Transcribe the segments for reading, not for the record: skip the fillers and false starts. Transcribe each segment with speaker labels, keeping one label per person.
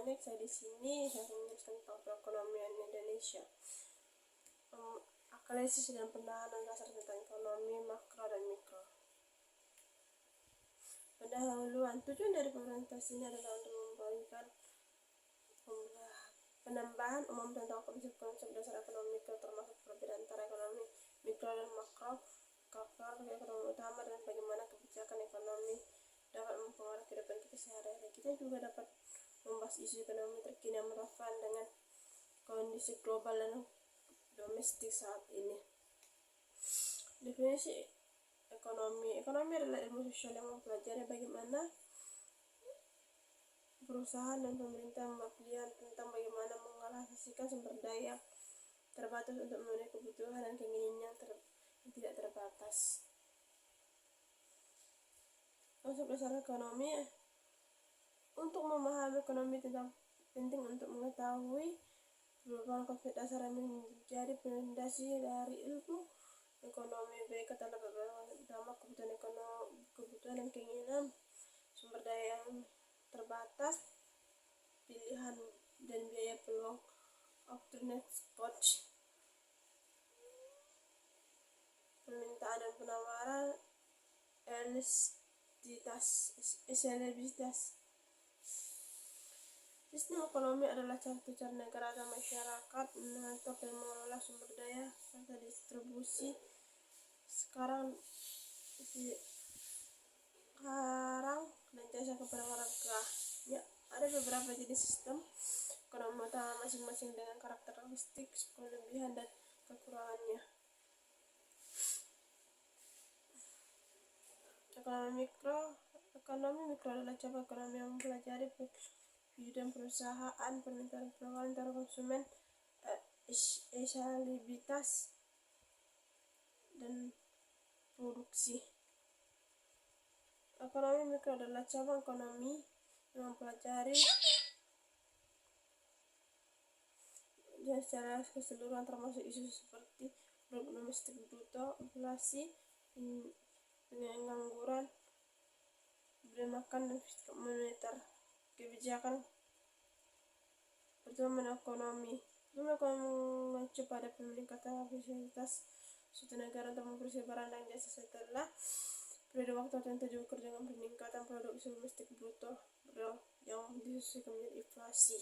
Speaker 1: Connect. Saya di sini saya akan menjelaskan tentang perekonomian Indonesia. Analisis dan pendahuluan dasar tentang ekonomi makro dan mikro. Pendahuluan. Tujuan dari pemerintahan ini adalah untuk memberikan penambahan umum tentang konsep-konsep dasar ekonomi mikro, termasuk perbedaan antara ekonomi mikro dan makro, karakter ekonomi utama, dan bagaimana kebijakan ekonomi dapat mempengaruhi kehidupan kita sehari-hari. Kita juga dapat membahas isu ekonomi terkini yang relevan dengan kondisi global dan domestik saat ini. Definisi ekonomi. Ekonomi adalah ilmu sosial yang mempelajari bagaimana perusahaan dan pemerintah membuat pilihan tentang bagaimana mengalokasikan sumber daya terbatas untuk memenuhi kebutuhan dan keinginan yang tidak terbatas. Konsep dasar ekonomi. Untuk memahami ekonomi penting untuk mengetahui beberapa konsep dasar yang menjadi fondasi dari ilmu ekonomi. Baik adalah beberapa konsep utama: kebutuhan dan keinginan, sumber daya yang terbatas, pilihan dan biaya peluang, opportunity cost, permintaan dan penawaran, elastisitas. Sistem ekonomi adalah satu cara negara dan masyarakat mengatur dan mengelola sumber daya serta distribusi sekarang dan jasa kepada warga. Ya, ada beberapa jenis sistem ekonomi utama masing-masing dengan karakteristik, kelebihan dan kekurangannya. Ekonomi mikro adalah cabang ekonomi yang mempelajari kehidupan perusahaan, permintaan penawaran antara konsumen, esalabilitas dan produksi. Ekonomi mikro adalah cabang ekonomi yang mempelajari dan secara keseluruhan termasuk isu seperti produk domestik bruto, inflasi, pengangguran, diberi makan dan fiskal moneter. Kebijakan pertumbuhan ekonomi. Pertumbuhan ekonomi mengacu pada peningkatan efisiensi suatu negara untuk memproduksi barang dan jasa setelah periode waktu tertentu diukur dengan peningkatan produksi domestik bruto yang disesuaikan menjadi inflasi.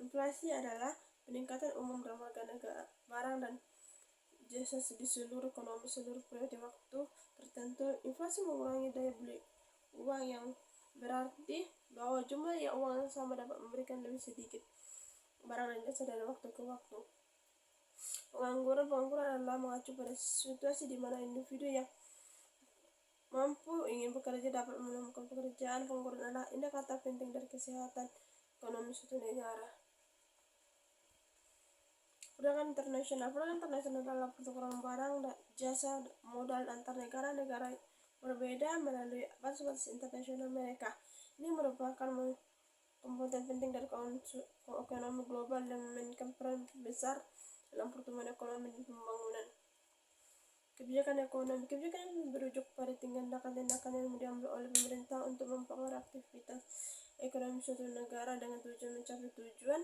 Speaker 1: Inflasi adalah peningkatan umum dalam harga negara, barang dan jasa di seluruh ekonomi seluruh periode waktu tertentu. Inflasi mengurangi daya beli uang, yang berarti bahwa jumlah uang yang sama dapat memberikan lebih sedikit barang dan jasa dari waktu ke waktu. Pengangguran adalah mengacu pada situasi di mana individu yang mampu ingin bekerja dapat menemukan pekerjaan. Pengangguran adalah indikator penting dari kesehatan ekonomi suatu negara. Perdagangan internasional. Perdagangan internasional adalah pertukaran barang, jasa, modal antar negara-negara berbeda melalui batas-batas internasional mereka. Ini merupakan komponen penting dari ekonomi global dan memainkan peran besar dalam pertumbuhan ekonomi dan pembangunan. Kebijakan ekonomi. Kebijakan yang berujuk pada tindakan-tindakan yang diambil oleh pemerintah untuk mempengaruhi aktivitas ekonomi suatu negara dengan tujuan mencapai tujuan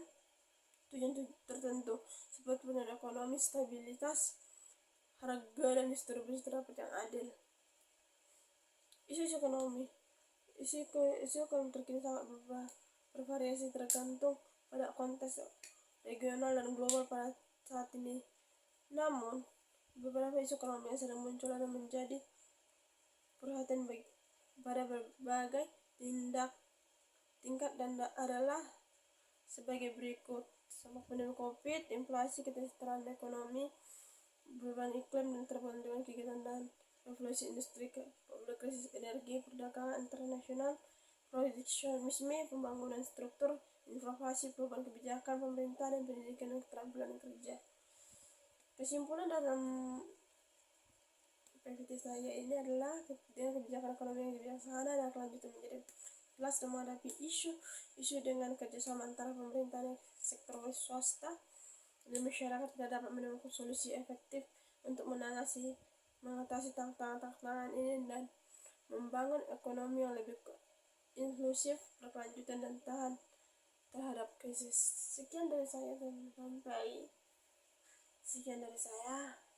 Speaker 1: tertentu seperti pemulihan ekonomi, stabilitas harga, dan distribusi terdapat yang adil. Isu ekonomi. Isu ekonomi terkini sangat bervariasi tergantung pada konteks regional dan global pada saat ini. Namun, beberapa isu ekonomi yang sedang muncul dan menjadi perhatian pada berbagai tingkat dan adalah sebagai berikut: sama pandemi COVID, inflasi, ketersediaan ekonomi, perubahan iklim dan terbantuan kegiatan dan revolusi industri, krisis energi, perdagangan internasional, proteksionisme, pembangunan struktur, inovasi, perubahan kebijakan pemerintah dan pendidikan dan keterampilan kerja. Kesimpulan dalam PPT saya ini adalah kebijakan ekonomi yang bijaksana dan kelanjutan menjadi kelas dan menghadapi isu dengan kerjasama antara pemerintah dan sektor swasta dan masyarakat. Kita dapat menemukan solusi efektif untuk mengatasi tantangan ini dan membangun ekonomi yang lebih inklusif, berkelanjutan dan tahan terhadap krisis. Sekian dari saya, sampai sekian dari saya.